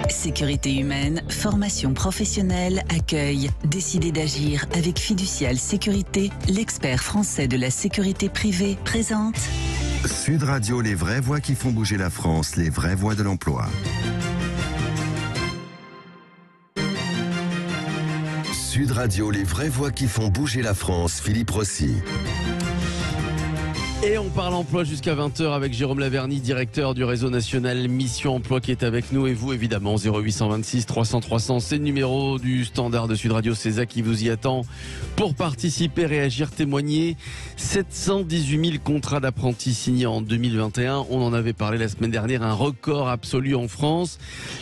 Sécurité humaine, formation professionnelle, accueil. Décidez d'agir avec Fiducial Sécurité, l'expert français de la sécurité privée, présente Sud Radio, les vraies voix qui font bouger la France, les vraies voix de l'emploi. Sud Radio, les vraies voix qui font bouger la France, Philippe Rossi. Et on parle emploi jusqu'à 20h avec Jérôme Laverny, directeur du réseau national Mission Emploi qui est avec nous. Et vous, évidemment, 0826 300 300, c'est le numéro du standard de Sud Radio. C'est ça qui vous y attend pour participer, réagir, témoigner. 718 000 contrats d'apprentis signés en 2021. On en avait parlé la semaine dernière, un record absolu en France.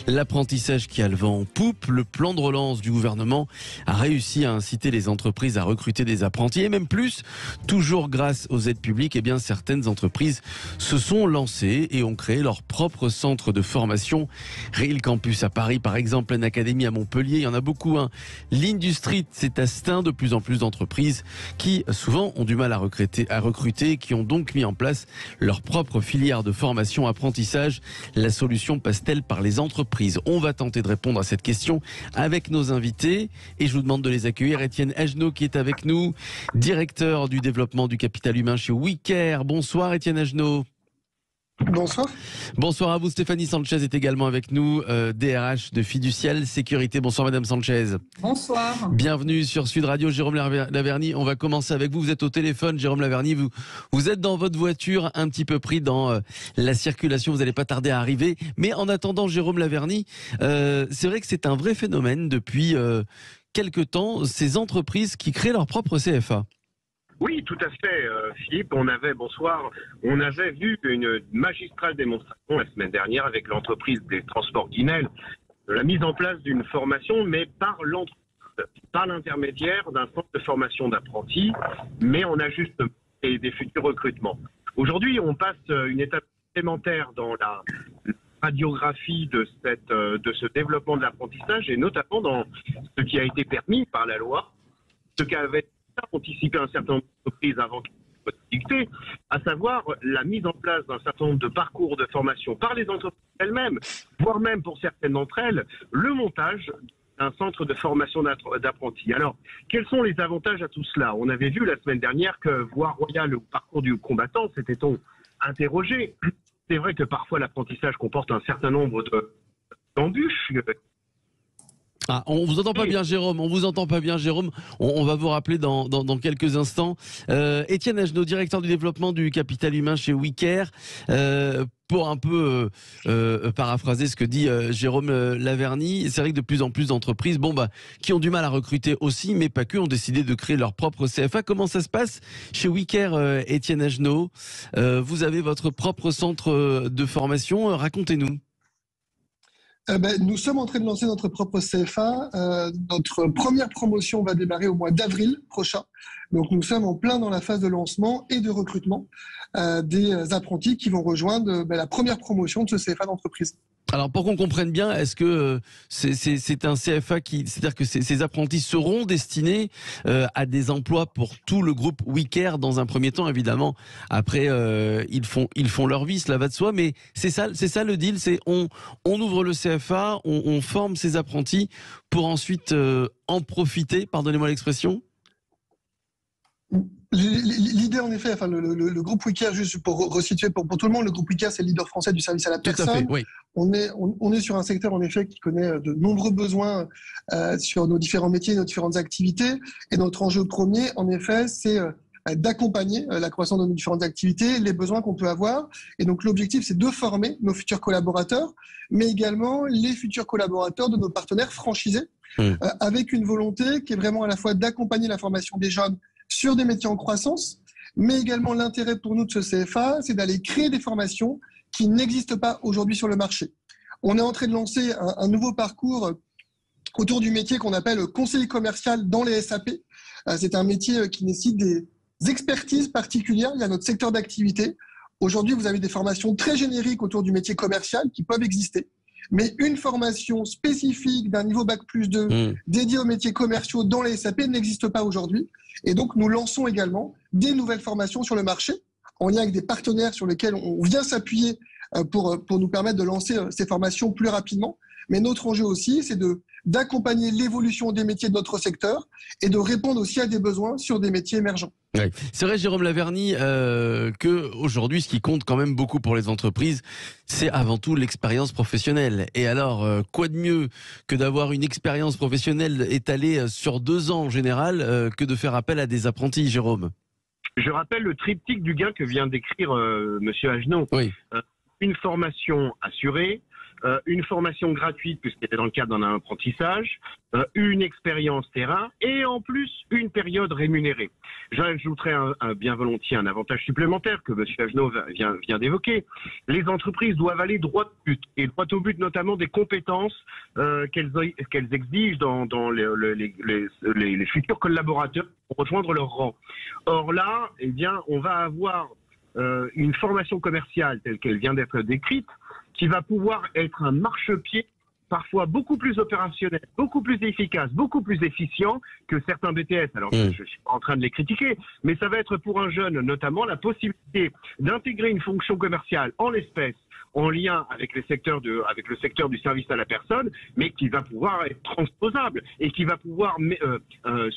L'apprentissage qui a le vent en poupe. Le plan de relance du gouvernement a réussi à inciter les entreprises à recruter des apprentis. Et même plus, toujours grâce aux aides publiques, eh bien, certaines entreprises se sont lancées et ont créé leur propre centre de formation. Real Campus à Paris, par exemple, une académie à Montpellier. Il y en a beaucoup. L'Industrie, c'est Astin, de plus en plus d'entreprises qui, souvent, ont du mal à recruter, qui ont donc mis en place leur propre filière de formation apprentissage. La solution passe-t-elle par les entreprises? On va tenter de répondre à cette question avec nos invités et je vous demande de les accueillir. Étienne Agenot qui est avec nous, directeur du développement du capital humain chez Wicaire. Bonsoir Étienne Agenot. Bonsoir. Bonsoir à vous. Stéphanie Sanchez est également avec nous, DRH de Fiducial Sécurité. Bonsoir Madame Sanchez. Bonsoir. Bienvenue sur Sud Radio. Jérôme Laverny, on va commencer avec vous. Vous êtes au téléphone, Jérôme Laverny. Vous êtes dans votre voiture, un petit peu pris dans la circulation. Vous n'allez pas tarder à arriver. Mais en attendant, Jérôme Laverny, c'est vrai que c'est un vrai phénomène depuis quelque temps, ces entreprises qui créent leur propre CFA. Oui, tout à fait, Philippe. On avait vu une magistrale démonstration la semaine dernière avec l'entreprise des transports Guinel de la mise en place d'une formation, mais par l'intermédiaire d'un centre de formation d'apprentis, mais en ajustement et des futurs recrutements. Aujourd'hui, on passe une étape supplémentaire dans la radiographie de ce développement de l'apprentissage et notamment dans ce qui a été permis par la loi, ce qu'avait anticipé un certain nombre d'entreprises avant qu'il soit dicté, à savoir la mise en place d'un certain nombre de parcours de formation par les entreprises elles-mêmes, voire même pour certaines d'entre elles, le montage d'un centre de formation d'apprentis. Alors, quels sont les avantages à tout cela? On avait vu la semaine dernière que Voie Royale au parcours du combattant, s'était-on interrogé. C'est vrai que parfois l'apprentissage comporte un certain nombre d'embûches. Ah, on vous entend pas bien, Jérôme. On vous entend pas bien, Jérôme. On va vous rappeler dans quelques instants. Étienne Agenot, directeur du développement du capital humain chez Wicaire. Pour un peu paraphraser ce que dit Jérôme Laverny, c'est vrai que de plus en plus d'entreprises, qui ont du mal à recruter aussi, mais pas que, ont décidé de créer leur propre CFA. Comment ça se passe chez Wicaire, Étienne Agenot? Vous avez votre propre centre de formation. Racontez-nous. Nous sommes en train de lancer notre propre CFA. Notre première promotion va démarrer au mois d'avril prochain. Donc nous sommes en plein dans la phase de lancement et de recrutement des apprentis qui vont rejoindre la première promotion de ce CFA d'entreprise. Alors pour qu'on comprenne bien, est-ce que c'est un CFA c'est-à-dire que ces apprentis seront destinés à des emplois pour tout le groupe Wicaire dans un premier temps, évidemment. Après, ils font leur vie, cela va de soi, mais c'est ça le deal, c'est on ouvre le CFA, on forme ces apprentis pour ensuite en profiter, pardonnez-moi l'expression. L'idée, en effet, le groupe Wicaire, juste pour resituer pour tout le monde, le groupe Wicaire, c'est le leader français du service à la personne. Tout à fait, oui. On est sur un secteur, en effet, qui connaît de nombreux besoins sur nos différents métiers, nos différentes activités. Et notre enjeu premier, en effet, c'est d'accompagner la croissance de nos différentes activités, les besoins qu'on peut avoir. Et donc, l'objectif, c'est de former nos futurs collaborateurs, mais également les futurs collaborateurs de nos partenaires franchisés, avec une volonté qui est vraiment à la fois d'accompagner la formation des jeunes sur des métiers en croissance, mais également l'intérêt pour nous de ce CFA, c'est d'aller créer des formations qui n'existent pas aujourd'hui sur le marché. On est en train de lancer un nouveau parcours autour du métier qu'on appelle conseiller commercial dans les SAP. C'est un métier qui nécessite des expertises particulières. Il y a notre secteur d'activité. Aujourd'hui, vous avez des formations très génériques autour du métier commercial qui peuvent exister. Mais une formation spécifique d'un niveau Bac+2 dédiée aux métiers commerciaux dans les SAP n'existe pas aujourd'hui. Et donc, nous lançons également des nouvelles formations sur le marché en lien avec des partenaires sur lesquels on vient s'appuyer pour nous permettre de lancer ces formations plus rapidement. Mais notre enjeu aussi, c'est d'accompagner l'évolution des métiers de notre secteur et de répondre aussi à des besoins sur des métiers émergents. Ouais. C'est vrai, Jérôme Laverny, que aujourd'hui, ce qui compte quand même beaucoup pour les entreprises, c'est avant tout l'expérience professionnelle. Et alors, quoi de mieux que d'avoir une expérience professionnelle étalée sur 2 ans en général, que de faire appel à des apprentis, Jérôme? Je rappelle le triptyque du gain que vient d'écrire Monsieur Agenot. Oui. Une formation assurée, une formation gratuite puisqu'elle était dans le cadre d'un apprentissage, une expérience terrain et en plus une période rémunérée. J'ajouterais bien volontiers un avantage supplémentaire que M. Agenot vient d'évoquer. Les entreprises doivent aller droit au but, et droit au but notamment des compétences qu'elles exigent dans les futurs collaborateurs pour rejoindre leur rang. Or là, eh bien, on va avoir une formation commerciale telle qu'elle vient d'être décrite, qui va pouvoir être un marchepied parfois beaucoup plus opérationnel, beaucoup plus efficace, beaucoup plus efficient que certains BTS. Alors, je ne suis pas en train de les critiquer, mais ça va être pour un jeune, notamment, la possibilité d'intégrer une fonction commerciale en l'espèce, en lien avec le secteur du service à la personne, mais qui va pouvoir être transposable et qui va pouvoir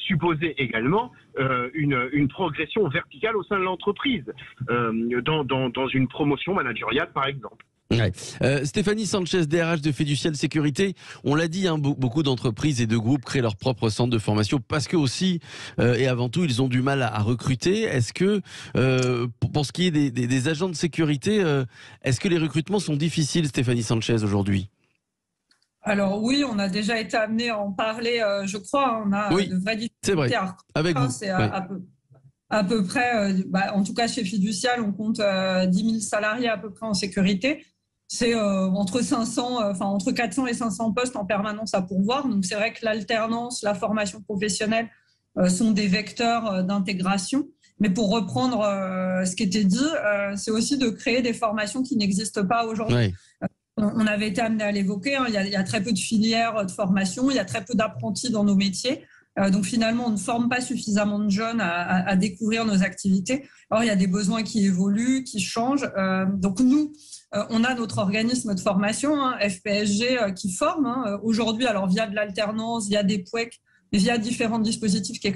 supposer également une progression verticale au sein de l'entreprise, dans une promotion managériale, par exemple. Ouais. Stéphanie Sanchez, DRH de Fiducial Sécurité, on l'a dit, hein, beaucoup d'entreprises et de groupes créent leur propre centre de formation parce que aussi, et avant tout, ils ont du mal à recruter. Est-ce que, pour ce qui est des agents de sécurité, est-ce que les recrutements sont difficiles, Stéphanie Sanchez, aujourd'hui? Alors oui, on a déjà été amené à en parler, je crois. On a de vraies difficultés. C'est vrai. Avec vous. C'est à peu près, en tout cas chez Fiducial, on compte 10 000 salariés à peu près en sécurité. C'est entre 400 et 500 postes en permanence à pourvoir. Donc c'est vrai que l'alternance, la formation professionnelle sont des vecteurs d'intégration. Mais pour reprendre ce qui était dit, c'est aussi de créer des formations qui n'existent pas aujourd'hui. Oui. On avait été amené à l'évoquer, hein, il y a très peu de filières de formation, il y a très peu d'apprentis dans nos métiers. Donc finalement, on ne forme pas suffisamment de jeunes à découvrir nos activités. Or, il y a des besoins qui évoluent, qui changent. Donc nous, on a notre organisme de formation, hein, FPSG, qui forme aujourd'hui, alors via de l'alternance, via des POEC, via différents dispositifs qui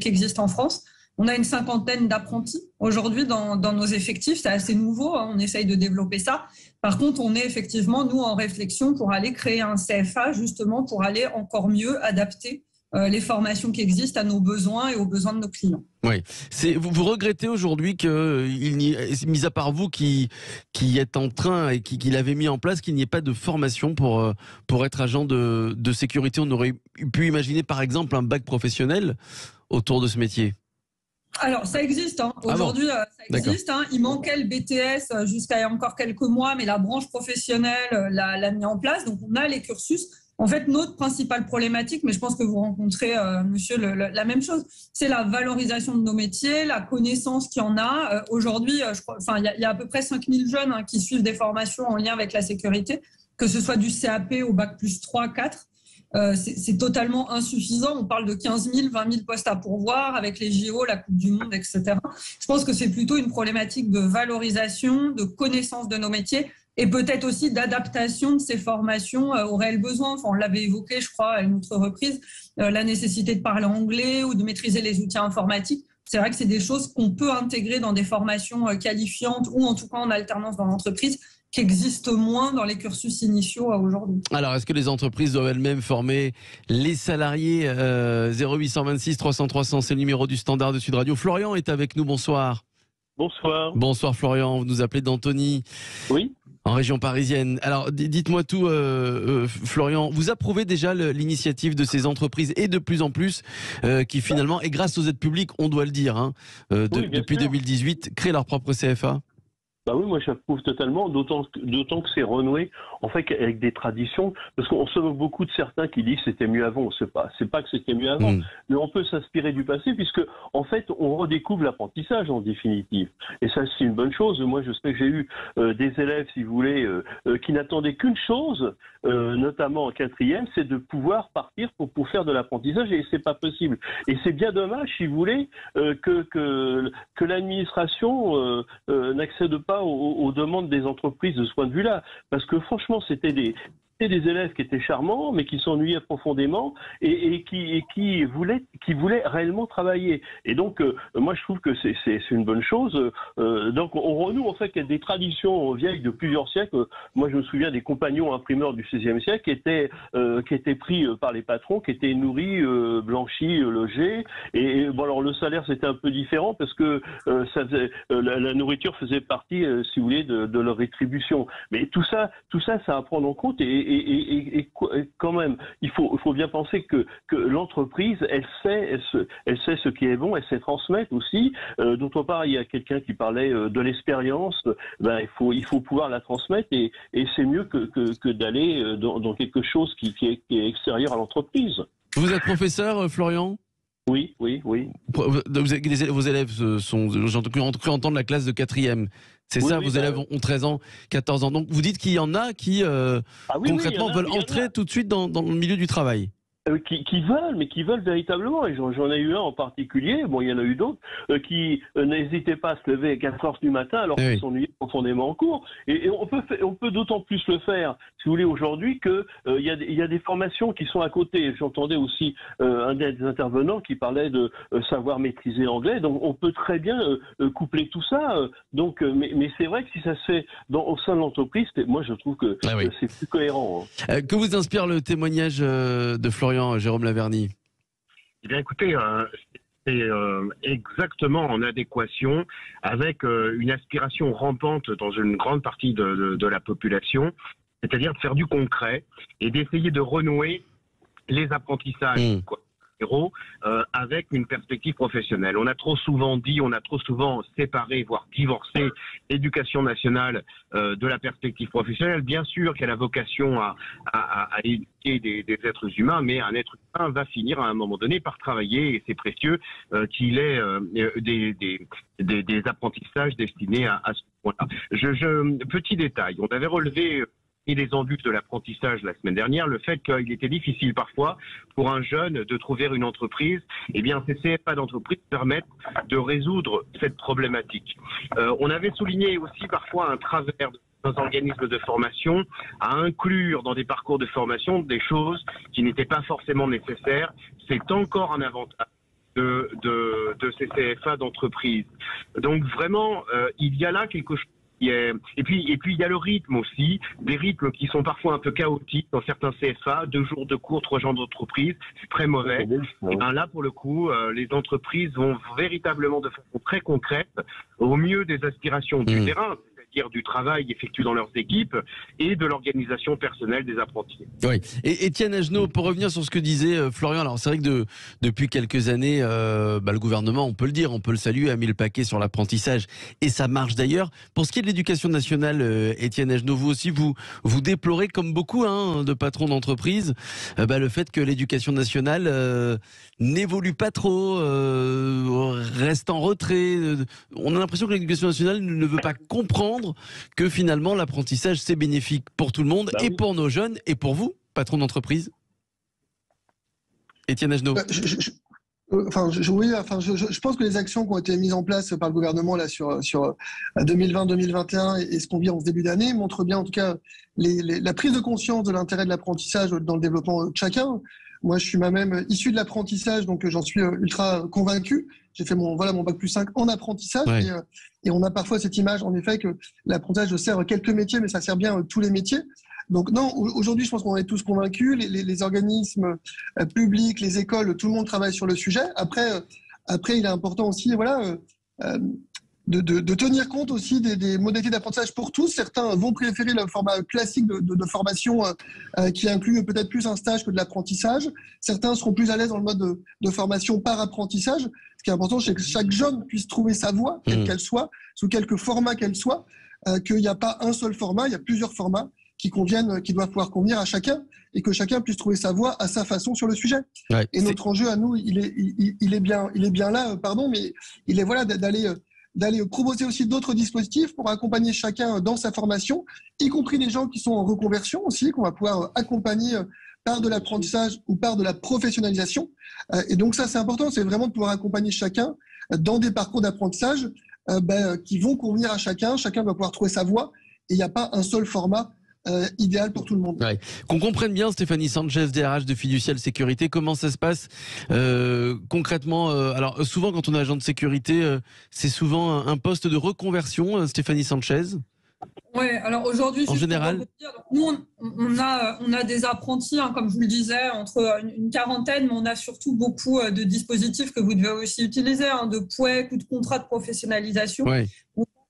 existent en France. On a une 50aine d'apprentis aujourd'hui dans nos effectifs. C'est assez nouveau, hein, on essaye de développer ça. Par contre, on est effectivement, nous, en réflexion pour aller créer un CFA, justement, pour aller encore mieux adapter les formations qui existent à nos besoins et aux besoins de nos clients. Oui. Vous regrettez aujourd'hui que, mis à part vous qui êtes en train et qui l'avez mis en place, qu'il n'y ait pas de formation pour être agent de sécurité? On aurait pu imaginer par exemple un bac professionnel autour de ce métier. Alors, ça existe. Hein. Aujourd'hui, ça existe. Hein. Il manquait le BTS jusqu'à il y a encore quelques mois, mais la branche professionnelle l'a mis en place. Donc, on a les cursus. En fait, notre principale problématique, mais je pense que vous rencontrez, monsieur, la même chose, c'est la valorisation de nos métiers, la connaissance qu'il y en a. Aujourd'hui, il y a à peu près 5000 jeunes qui suivent des formations en lien avec la sécurité, que ce soit du CAP au bac plus 3, 4. C'est totalement insuffisant. On parle de 15 000, 20 000 postes à pourvoir avec les JO, la Coupe du Monde, etc. Je pense que c'est plutôt une problématique de valorisation, de connaissance de nos métiers et peut-être aussi d'adaptation de ces formations aux réels besoins. Enfin, on l'avait évoqué, je crois, à une autre reprise, la nécessité de parler anglais ou de maîtriser les outils informatiques. C'est vrai que c'est des choses qu'on peut intégrer dans des formations qualifiantes ou en tout cas en alternance dans l'entreprise, qui existent moins dans les cursus initiaux aujourd'hui. Alors, est-ce que les entreprises doivent elles-mêmes former les salariés 0826 300 300, c'est le numéro du standard de Sud Radio. Florian est avec nous, bonsoir. Bonsoir. Bonsoir Florian, vous nous appelez d'Antony. Oui. En région parisienne. Alors, dites-moi tout, Florian. Vous approuvez déjà l'initiative de ces entreprises et de plus en plus qui finalement, et grâce aux aides publiques, on doit le dire, depuis 2018, créent leur propre CFA? Bah oui, moi j'approuve totalement, d'autant que c'est renoué en fait avec des traditions, parce qu'on se moque beaucoup de certains qui disent c'était mieux avant. C'est pas que c'était mieux avant, mais on peut s'inspirer du passé, puisque en fait on redécouvre l'apprentissage en définitive. Et ça c'est une bonne chose. Moi je sais que j'ai eu des élèves, si vous voulez, qui n'attendaient qu'une chose, notamment en quatrième, c'est de pouvoir partir pour faire de l'apprentissage, et c'est pas possible. Et c'est bien dommage, si vous voulez, que l'administration n'accède pas aux demandes des entreprises de ce point de vue-là. Parce que franchement, c'était des élèves qui étaient charmants, mais qui s'ennuyaient profondément et qui voulaient réellement travailler. Et donc, moi, je trouve que c'est une bonne chose. Donc, on renoue en fait des traditions vieilles de plusieurs siècles. Moi, je me souviens des compagnons imprimeurs du XVIe siècle qui étaient pris par les patrons, qui étaient nourris, blanchis, logés. Et bon, alors le salaire, c'était un peu différent parce que la nourriture faisait partie, si vous voulez, de leur rétribution. Mais tout ça, ça à prendre en compte. Et quand même, il faut bien penser que l'entreprise, elle sait ce qui est bon, elle sait transmettre aussi. D'autre part, il y a quelqu'un qui parlait de l'expérience. Ben, il faut pouvoir la transmettre et c'est mieux que d'aller dans quelque chose qui est extérieur à l'entreprise. Vous êtes professeur, Florian ? Oui. Vos élèves sont, j'ai cru entendre la classe de 4e. C'est ça, vos élèves ont 13 ans, 14 ans. Donc vous dites qu'il y en a qui, concrètement, veulent entrer tout de suite dans le milieu du travail. Qui veulent véritablement, et j'en ai eu un en particulier, bon il y en a eu d'autres, qui n'hésitaient pas à se lever à 4 heures du matin alors qu'ils s'ennuyaient profondément en cours. Et on peut d'autant plus le faire, si vous voulez, aujourd'hui, que il y a des formations qui sont à côté. J'entendais aussi un des intervenants qui parlait de savoir maîtriser l'anglais, donc on peut très bien coupler tout ça. Mais c'est vrai que si ça se fait au sein de l'entreprise, moi je trouve que c'est plus cohérent. Que vous inspire le témoignage de Florian, Jérôme Laverny? Eh bien, écoutez, c'est exactement en adéquation avec une aspiration rampante dans une grande partie de la population, c'est-à-dire de faire du concret et d'essayer de renouer les apprentissages avec une perspective professionnelle. On a trop souvent séparé, voire divorcé l'éducation nationale de la perspective professionnelle. Bien sûr qu'elle a vocation à éduquer des êtres humains, mais un être humain va finir à un moment donné par travailler, et c'est précieux qu'il ait des apprentissages destinés à ce point-là. Petit détail, on avait relevé et les embûches de l'apprentissage la semaine dernière, le fait qu'il était difficile parfois pour un jeune de trouver une entreprise. Eh bien, ces CFA d'entreprise permettent de résoudre cette problématique. On avait souligné aussi parfois un travers dans un organisme de formation à inclure dans des parcours de formation des choses qui n'étaient pas forcément nécessaires. C'est encore un avantage de ces CFA d'entreprise. Donc vraiment, il y a là quelque chose. Et puis il y a le rythme aussi, des rythmes qui sont parfois un peu chaotiques dans certains CFA, 2 jours de cours, 3 jours d'entreprise, c'est très mauvais. Et bien là, pour le coup, les entreprises vont véritablement de façon très concrète, au mieux des aspirations du terrain, c'est-à-dire du travail effectué dans leurs équipes et de l'organisation personnelle des apprentis. Oui. Et Étienne Agenot, pour revenir sur ce que disait Florian, alors c'est vrai que depuis quelques années, le gouvernement, on peut le dire, on peut le saluer, a mis le paquet sur l'apprentissage, et ça marche d'ailleurs. Pour ce qui est de l'éducation nationale, Étienne Agenot, vous aussi, vous déplorez, comme beaucoup de patrons d'entreprise, le fait que l'éducation nationale n'évolue pas trop, reste en retrait. On a l'impression que l'éducation nationale ne veut pas comprendre que finalement l'apprentissage c'est bénéfique pour tout le monde, et pour nos jeunes et pour vous, patron d'entreprise. Étienne Agenot. Je pense que les actions qui ont été mises en place par le gouvernement là sur 2020-2021 et ce qu'on vit en ce début d'année montrent bien en tout cas la prise de conscience de l'intérêt de l'apprentissage dans le développement de chacun. Moi, je suis moi-même issu de l'apprentissage, donc j'en suis ultra convaincu. J'ai fait mon bac+5 en apprentissage, et on a parfois cette image, en effet, que l'apprentissage sert quelques métiers, mais ça sert bien tous les métiers. Donc non, aujourd'hui, je pense qu'on est tous convaincus. Les organismes publics, les écoles, tout le monde travaille sur le sujet. Après, il est important aussi, de tenir compte aussi des modalités d'apprentissage pour tous. Certains vont préférer le format classique de formation qui inclut peut-être plus un stage que de l'apprentissage. Certains seront plus à l'aise dans le mode de formation par apprentissage. Ce qui est important, c'est que chaque jeune puisse trouver sa voie, quelle qu'elle soit, sous quelque format qu'elle soit. qu'il n'y a pas un seul format, il y a plusieurs formats qui doivent pouvoir convenir à chacun et que chacun puisse trouver sa voie à sa façon sur le sujet. Ouais, et notre enjeu à nous, il est bien là, mais il est voilà d'aller proposer aussi d'autres dispositifs pour accompagner chacun dans sa formation, y compris les gens qui sont en reconversion aussi, qu'on va pouvoir accompagner par de l'apprentissage ou par de la professionnalisation. Et donc ça, c'est important, c'est vraiment de pouvoir accompagner chacun dans des parcours d'apprentissage qui vont convenir à chacun. Chacun va pouvoir trouver sa voie et il n'y a pas un seul format idéal pour tout le monde. Ouais. Qu'on comprenne bien, Stéphanie Sanchez, DRH de Fiducial Sécurité, comment ça se passe concrètement. Alors souvent, quand on est agent de sécurité, c'est souvent un poste de reconversion, Stéphanie Sanchez. Oui, alors aujourd'hui, en général, nous, on a des apprentis, comme je vous le disais, entre une quarantaine, mais on a surtout beaucoup de dispositifs que vous devez aussi utiliser, de POEC ou de contrats de professionnalisation. Ouais.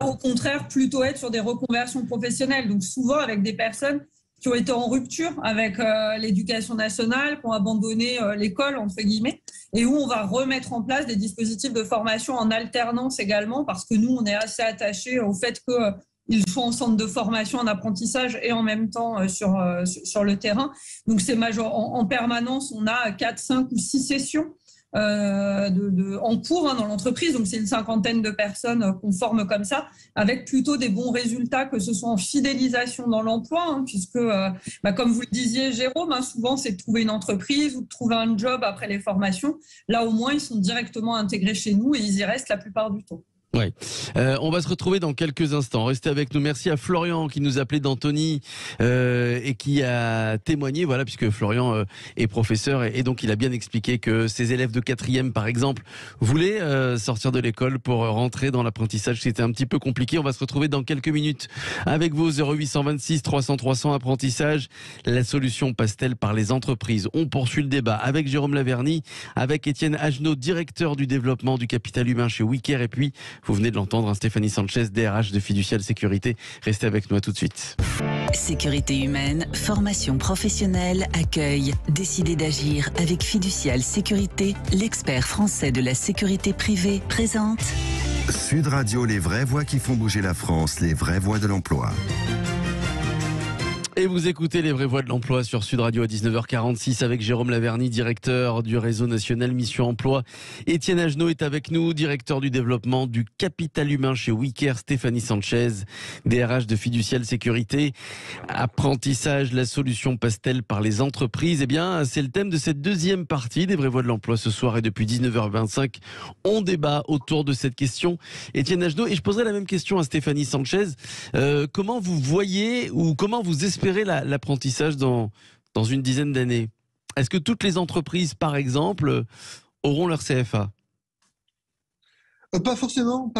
Au contraire, plutôt être sur des reconversions professionnelles, donc souvent avec des personnes qui ont été en rupture avec l'éducation nationale, qui ont abandonné l'école, entre guillemets, et où on va remettre en place des dispositifs de formation en alternance également, parce que nous, on est assez attachés au fait qu'ils soient en centre de formation, en apprentissage et en même temps sur le terrain. Donc, c'est en permanence, on a 4, 5 ou 6 sessions en cours dans l'entreprise, donc c'est une cinquantaine de personnes qu'on forme comme ça, avec plutôt des bons résultats, que ce soit en fidélisation dans l'emploi, puisque comme vous le disiez Jérôme, souvent c'est de trouver une entreprise ou de trouver un job après les formations. Là au moins ils sont directement intégrés chez nous et ils y restent la plupart du temps. Ouais. On va se retrouver dans quelques instants. Restez avec nous. Merci à Florian qui nous appelait d'Antony et qui a témoigné, voilà, puisque Florian est professeur et donc il a bien expliqué que ses élèves de 4e, par exemple, voulaient sortir de l'école pour rentrer dans l'apprentissage. C'était un petit peu compliqué. On va se retrouver dans quelques minutes avec vous. 0826 300 300 apprentissage. La solution passe-t-elle par les entreprises? On poursuit le débat avec Jérôme Laverny, avec Étienne Agenot, directeur du développement du capital humain chez Wiker, et puis vous venez de l'entendre, Stéphanie Sanchez, DRH de Fiducial Sécurité. Restez avec nous, à tout de suite. Sécurité humaine, formation professionnelle, accueil. Décidez d'agir avec Fiducial Sécurité, l'expert français de la sécurité privée, présente Sud Radio, les vraies voix qui font bouger la France, les vraies voix de l'emploi. Et vous écoutez les vraies voix de l'emploi sur Sud Radio à 19h46 avec Jérôme Laverny, directeur du réseau national Mission Emploi. Étienne Agenot est avec nous, directeur du développement du capital humain chez Wiker. Stéphanie Sanchez, DRH de Fiducial Sécurité. Apprentissage, la solution passe-t-elle par les entreprises? Eh bien, c'est le thème de cette deuxième partie des vraies voix de l'emploi ce soir, et depuis 19h25, on débat autour de cette question. Étienne Agenot, et je poserai la même question à Stéphanie Sanchez. Comment vous voyez ou comment vous espérez l'apprentissage dans une dizaine d'années? Est-ce que toutes les entreprises, par exemple, auront leur CFA? Pas forcément.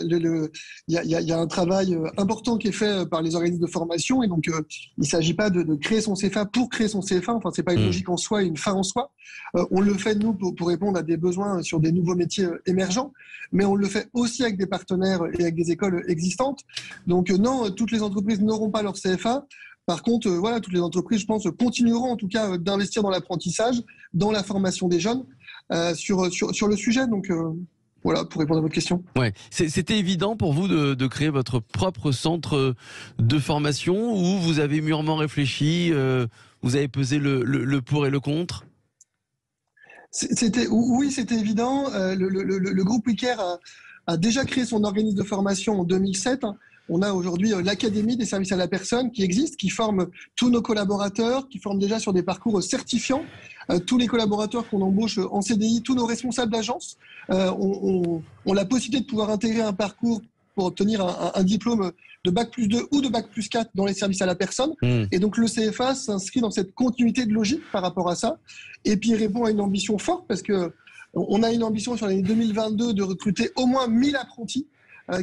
Il y a un travail important qui est fait par les organismes de formation, et donc il ne s'agit pas de créer son CFA pour créer son CFA. Enfin, c'est pas une logique en soi et une fin en soi. On le fait nous pour répondre à des besoins sur des nouveaux métiers émergents, mais on le fait aussi avec des partenaires et avec des écoles existantes. Donc non, toutes les entreprises n'auront pas leur CFA. Par contre, voilà, toutes les entreprises, je pense, continueront en tout cas d'investir dans l'apprentissage, dans la formation des jeunes sur le sujet. Donc voilà, pour répondre à votre question. Ouais. C'était évident pour vous de créer votre propre centre de formation, ou vous avez mûrement réfléchi, vous avez pesé le pour et le contre? Oui, c'était évident. Le groupe Wiker a déjà créé son organisme de formation en 2007. On a aujourd'hui l'Académie des services à la personne qui existe, qui forme tous nos collaborateurs, qui forme déjà sur des parcours certifiants. Tous les collaborateurs qu'on embauche en CDI, tous nos responsables d'agence ont la possibilité de pouvoir intégrer un parcours pour obtenir un diplôme de Bac+2 ou de Bac+4 dans les services à la personne. Et donc le CFA s'inscrit dans cette continuité de logique par rapport à ça. Et puis il répond à une ambition forte, parce qu'on a une ambition sur l'année 2022 de recruter au moins 1000 apprentis,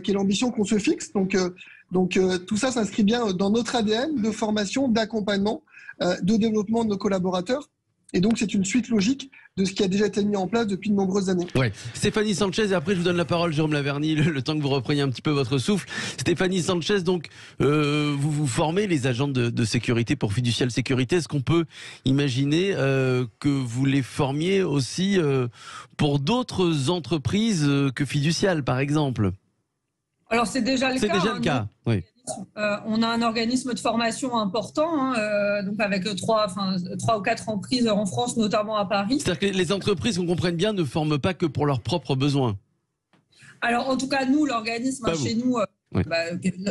qui est l'ambition qu'on se fixe. Donc tout ça s'inscrit bien dans notre ADN de formation, d'accompagnement, de développement de nos collaborateurs. Et donc, c'est une suite logique de ce qui a déjà été mis en place depuis de nombreuses années. Ouais. Stéphanie Sanchez, et après je vous donne la parole, Jérôme Laverny, le temps que vous repreniez un petit peu votre souffle. Stéphanie Sanchez, donc, vous formez les agents de sécurité pour Fiducial Sécurité. Est-ce qu'on peut imaginer que vous les formiez aussi pour d'autres entreprises que Fiducial, par exemple? Alors c'est déjà le cas. C'est déjà le cas, oui. On a un organisme de formation important, donc avec 3 ou 4 emprises en France, notamment à Paris. C'est-à-dire que les entreprises, qu'on comprenne bien, ne forment pas que pour leurs propres besoins. Alors en tout cas, nous, l'organisme, chez nous,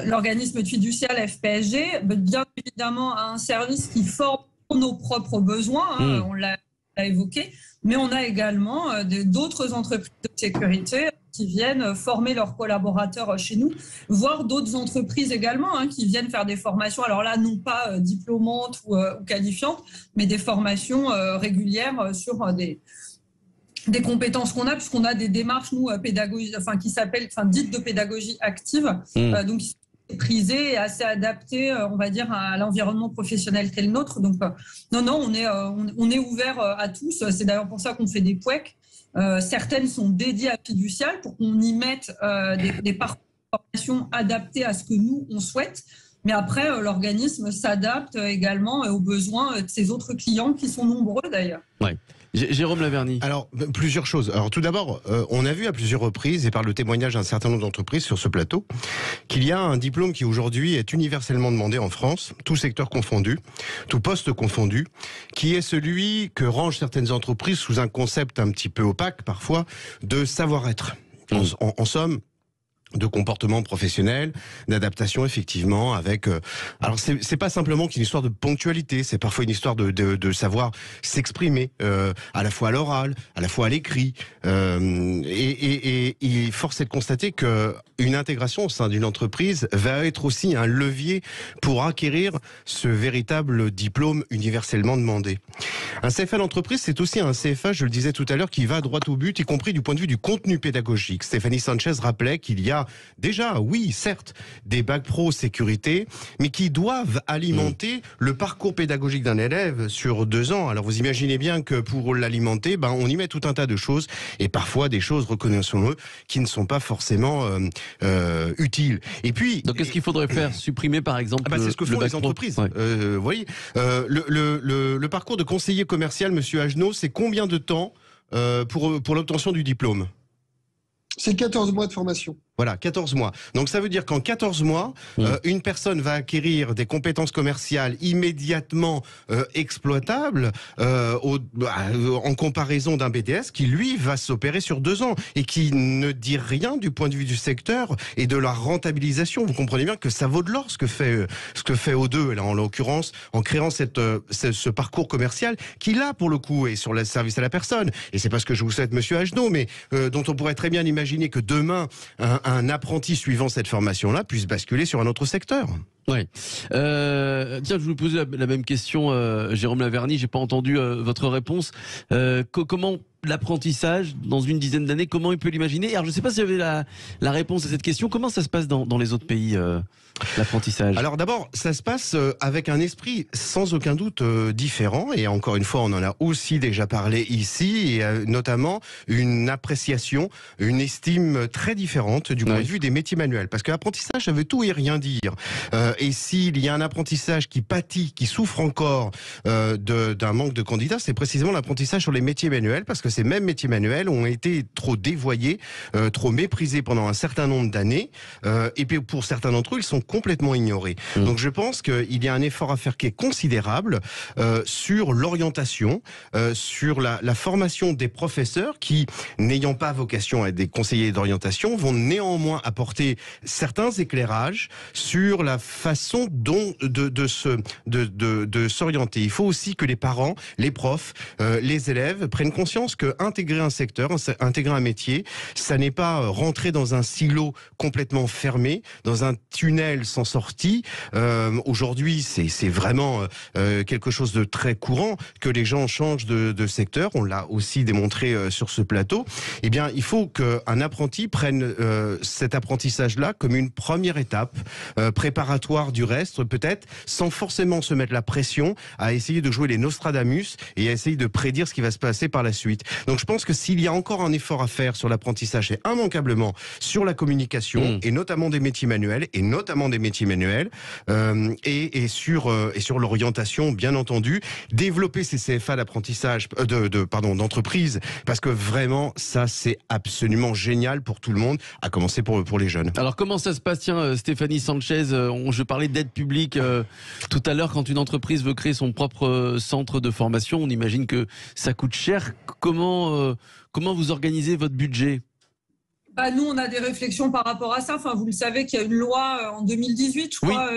l'organisme fiducial FPSG, bien évidemment, a un service qui forme pour nos propres besoins, on l'a évoqué, mais on a également d'autres entreprises de sécurité qui viennent former leurs collaborateurs chez nous, voire d'autres entreprises également qui viennent faire des formations, alors là, non pas diplômantes ou qualifiantes, mais des formations régulières sur des compétences qu'on a, puisqu'on a des démarches, nous, pédagogie, qui s'appellent, dites de pédagogie active, donc qui sont prisées et assez adaptées, on va dire, à l'environnement professionnel qu'est le nôtre. Donc, non, on est ouvert à tous. C'est d'ailleurs pour ça qu'on fait des POEC. Certaines sont dédiées à Fiducial pour qu'on y mette des parcours de formation adaptés à ce que nous, on souhaite. Mais après, l'organisme s'adapte également aux besoins de ses autres clients, qui sont nombreux d'ailleurs. Ouais. Jérôme Laverny. Alors, plusieurs choses. Alors, tout d'abord, on a vu à plusieurs reprises, et par le témoignage d'un certain nombre d'entreprises sur ce plateau, qu'il y a un diplôme qui aujourd'hui est universellement demandé en France, tout secteur confondu, tout poste confondu, qui est celui que rangent certaines entreprises sous un concept un petit peu opaque, parfois, de savoir-être. En somme, de comportement professionnel, d'adaptation effectivement avec. Alors c'est pas simplement qu'une histoire de ponctualité, c'est parfois une histoire de savoir s'exprimer à la fois à l'oral, à la fois à l'écrit. Et force est de constater que une intégration au sein d'une entreprise va être aussi un levier pour acquérir ce véritable diplôme universellement demandé. Un CFA d'entreprise, c'est aussi un CFA, je le disais tout à l'heure, qui va droit au but, y compris du point de vue du contenu pédagogique. Stéphanie Sanchez rappelait qu'il y a déjà, oui, certes, des bacs pro sécurité, mais qui doivent alimenter le parcours pédagogique d'un élève sur 2 ans. Alors vous imaginez bien que pour l'alimenter, on y met tout un tas de choses, et parfois des choses, reconnaissons-le, qui ne sont pas forcement utiles. Et puis, donc qu'est-ce qu'il faudrait faire? Supprimer par exemple c'est ce que font les entreprises. Vous voyez, le parcours de conseiller commercial, Monsieur Agenot, c'est combien de temps pour l'obtention du diplôme? C'est 14 mois de formation. Voilà, 14 mois. Donc ça veut dire qu'en 14 mois, une personne va acquérir des compétences commerciales immédiatement exploitables en comparaison d'un BTS qui, lui, va s'opérer sur 2 ans et qui ne dit rien du point de vue du secteur et de la rentabilisation. Vous comprenez bien que ça vaut de l'or ce que fait O2, là, en l'occurrence, en créant ce parcours commercial qui, là, pour le coup, est sur le service à la personne. Et c'est pas ce que je vous souhaite, Monsieur Agenot, mais dont on pourrait très bien imaginer que demain, un apprenti suivant cette formation-là puisse basculer sur un autre secteur. Oui. Tiens, je vous poser la même question, Jérôme Laverny. J'ai pas entendu votre réponse. Comment l'apprentissage, dans une dizaine d'années, comment il peut l'imaginer? Alors, je ne sais pas si vous avez la réponse à cette question. Comment ça se passe dans les autres pays, l'apprentissage? Alors d'abord, ça se passe avec un esprit sans aucun doute différent. Et encore une fois, on en a aussi déjà parlé ici, et notamment une appréciation, une estime très différente du point de vue des métiers manuels. Parce que l'apprentissage, ça veut tout et rien dire. Et s'il y a un apprentissage qui pâtit, qui souffre encore d'un manque de candidats, c'est précisément l'apprentissage sur les métiers manuels, parce que ces mêmes métiers manuels ont été trop dévoyés, trop méprisés pendant un certain nombre d'années, et puis pour certains d'entre eux, ils sont complètement ignorés. Donc je pense qu'il y a un effort à faire qui est considérable sur l'orientation, sur la formation des professeurs qui, n'ayant pas vocation à être des conseillers d'orientation, vont néanmoins apporter certains éclairages sur la façon dont de s'orienter. Il faut aussi que les parents, les profs, les élèves prennent conscience que intégrer un secteur, intégrer un métier, ça n'est pas rentrer dans un silo complètement fermé, dans un tunnel sans sortie. Aujourd'hui, c'est vraiment quelque chose de très courant que les gens changent de secteur. On l'a aussi démontré sur ce plateau. Eh bien, il faut qu'un apprenti prenne cet apprentissage-là comme une première étape préparatoire aléatoire du reste, peut-être, sans forcément se mettre la pression à essayer de jouer les Nostradamus et à essayer de prédire ce qui va se passer par la suite. Donc je pense que s'il y a encore un effort à faire sur l'apprentissage, c'est immanquablement sur la communication et notamment des métiers manuels et sur l'orientation, bien entendu, développer ces CFA d'apprentissage d'entreprise, parce que vraiment ça c'est absolument génial pour tout le monde, à commencer pour les jeunes. Alors comment ça se passe, tiens, Stéphanie Sanchez, je parlais d'aide publique tout à l'heure. Quand une entreprise veut créer son propre centre de formation, on imagine que ça coûte cher. Comment vous organisez votre budget ? Nous, on a des réflexions par rapport à ça. Enfin, vous le savez qu'il y a une loi en 2018, je crois,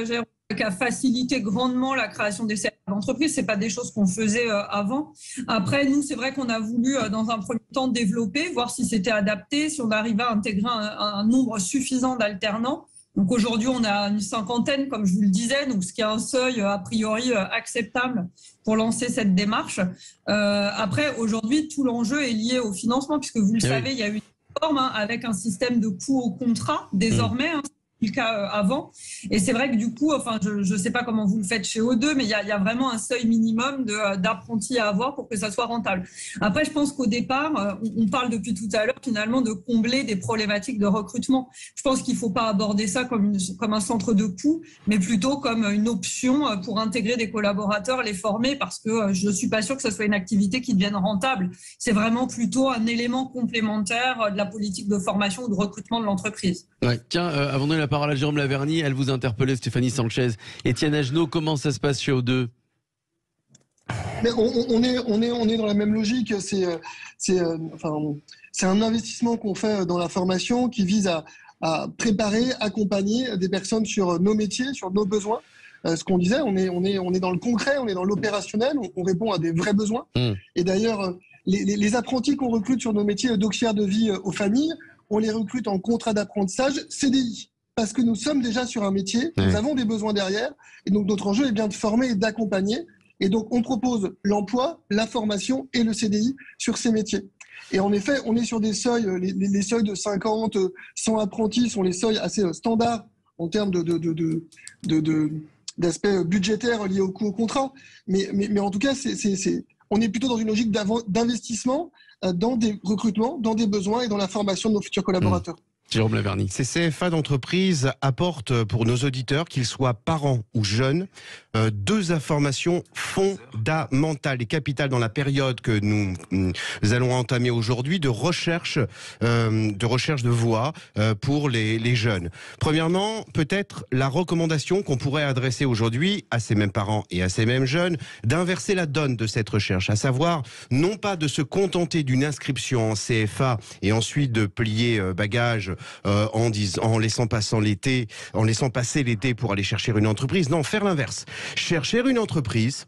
qui a facilité grandement la création des CFA d'entreprise. C'est pas des choses qu'on faisait avant. Après, nous, c'est vrai qu'on a voulu, dans un premier temps, développer, voir si c'était adapté, si on arrivait à intégrer un nombre suffisant d'alternants. Donc aujourd'hui, on a une 50aine, comme je vous le disais, donc ce qui est un seuil a priori acceptable pour lancer cette démarche. Après, aujourd'hui, tout l'enjeu est lié au financement, puisque vous le savez, il y a une forme avec un système de coût au contrat désormais. Le cas avant. Et c'est vrai que du coup, enfin, je ne sais pas comment vous le faites chez O2, mais il y a vraiment un seuil minimum d'apprentis à avoir pour que ça soit rentable. Après, je pense qu'au départ, on parle depuis tout à l'heure finalement de combler des problématiques de recrutement. Je pense qu'il ne faut pas aborder ça comme un centre de coût, mais plutôt comme une option pour intégrer des collaborateurs, les former, parce que je ne suis pas sûre que ce soit une activité qui devienne rentable. C'est vraiment plutôt un élément complémentaire de la politique de formation ou de recrutement de l'entreprise. Ouais. Tiens, avant de donner la parole à Jérôme Laverny, elle vous interpellait, Stéphanie Sanchez. Étienne Agenot, comment ça se passe chez O2 ? Mais on est dans la même logique. C'est un investissement qu'on fait dans la formation qui vise à préparer, accompagner des personnes sur nos métiers, sur nos besoins. Ce qu'on disait, on est dans le concret, on est dans l'opérationnel, on répond à des vrais besoins. Et d'ailleurs, les apprentis qu'on recrute sur nos métiers d'auxiliaire de vie aux familles, on les recrute en contrat d'apprentissage CDI. Parce que nous sommes déjà sur un métier, nous avons des besoins derrière, et donc notre enjeu est bien de former et d'accompagner. Et donc on propose l'emploi, la formation et le CDI sur ces métiers. Et en effet, on est sur des seuils, les seuils de 50, 100 apprentis sont les seuils assez standards en termes d'aspects budgétaires liés au coût au contrat. Mais en tout cas, on est plutôt dans une logique d'investissement dans des recrutements, dans des besoins et dans la formation de nos futurs collaborateurs. Jérôme Laverny. Ces CFA d'entreprise apportent pour nos auditeurs, qu'ils soient parents ou jeunes, deux informations fondamentales et capitales dans la période que nous allons entamer aujourd'hui de recherche de voie pour les jeunes. Premièrement, peut-être la recommandation qu'on pourrait adresser aujourd'hui à ces mêmes parents et à ces mêmes jeunes d'inverser la donne de cette recherche, à savoir non pas de se contenter d'une inscription en CFA et ensuite de plier bagages en laissant passer l'été pour aller chercher une entreprise. Non, faire l'inverse. Chercher une entreprise.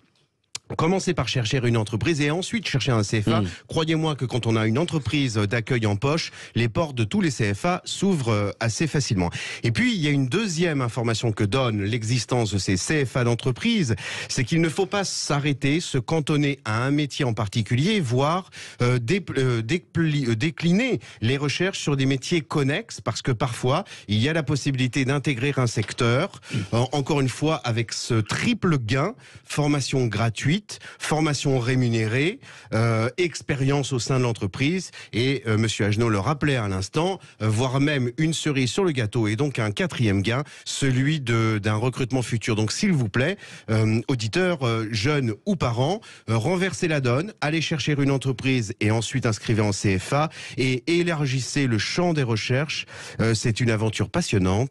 Commencer par chercher une entreprise et ensuite chercher un CFA. Croyez-moi que quand on a une entreprise d'accueil en poche, les portes de tous les CFA s'ouvrent assez facilement. Et puis, il y a une deuxième information que donne l'existence de ces CFA d'entreprise, c'est qu'il ne faut pas s'arrêter, se cantonner à un métier en particulier, voire décliner les recherches sur des métiers connexes, parce que parfois, il y a la possibilité d'intégrer un secteur, encore une fois, avec ce triple gain, formation gratuite, formation rémunérée, expérience au sein de l'entreprise et Monsieur Agenot le rappelait à l'instant, voire même une cerise sur le gâteau et donc un quatrième gain, celui d'un recrutement futur. Donc s'il vous plaît, auditeurs, jeunes ou parents, renversez la donne, allez chercher une entreprise et ensuite inscrivez en CFA et élargissez le champ des recherches. C'est une aventure passionnante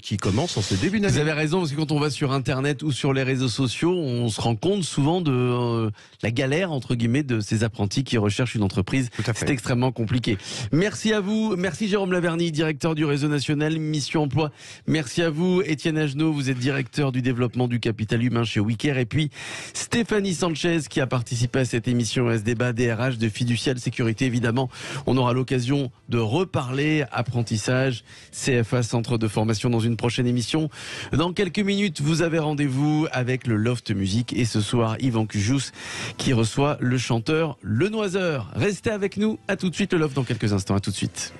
qui commence en ce début d'année. Vous avez raison, parce que quand on va sur Internet ou sur les réseaux sociaux, on se rend compte souvent de la galère, entre guillemets, de ces apprentis qui recherchent une entreprise. C'est extrêmement compliqué. Merci à vous. Merci Jérôme Laverny, directeur du réseau national Mission Emploi. Merci à vous, Étienne Agenot. Vous êtes directeur du développement du capital humain chez Wicker. Et puis Stéphanie Sanchez, qui a participé à cette émission, à ce débat DRH de Fiducial Sécurité. Évidemment, on aura l'occasion de reparler apprentissage, CFA, centre de formation, dans une prochaine émission. Dans quelques minutes, vous avez rendez-vous avec le Loft Musique et ce soir, Yvan Cujous qui reçoit le chanteur Le Noiseur. Restez avec nous. À tout de suite, le Loft dans quelques instants. À tout de suite.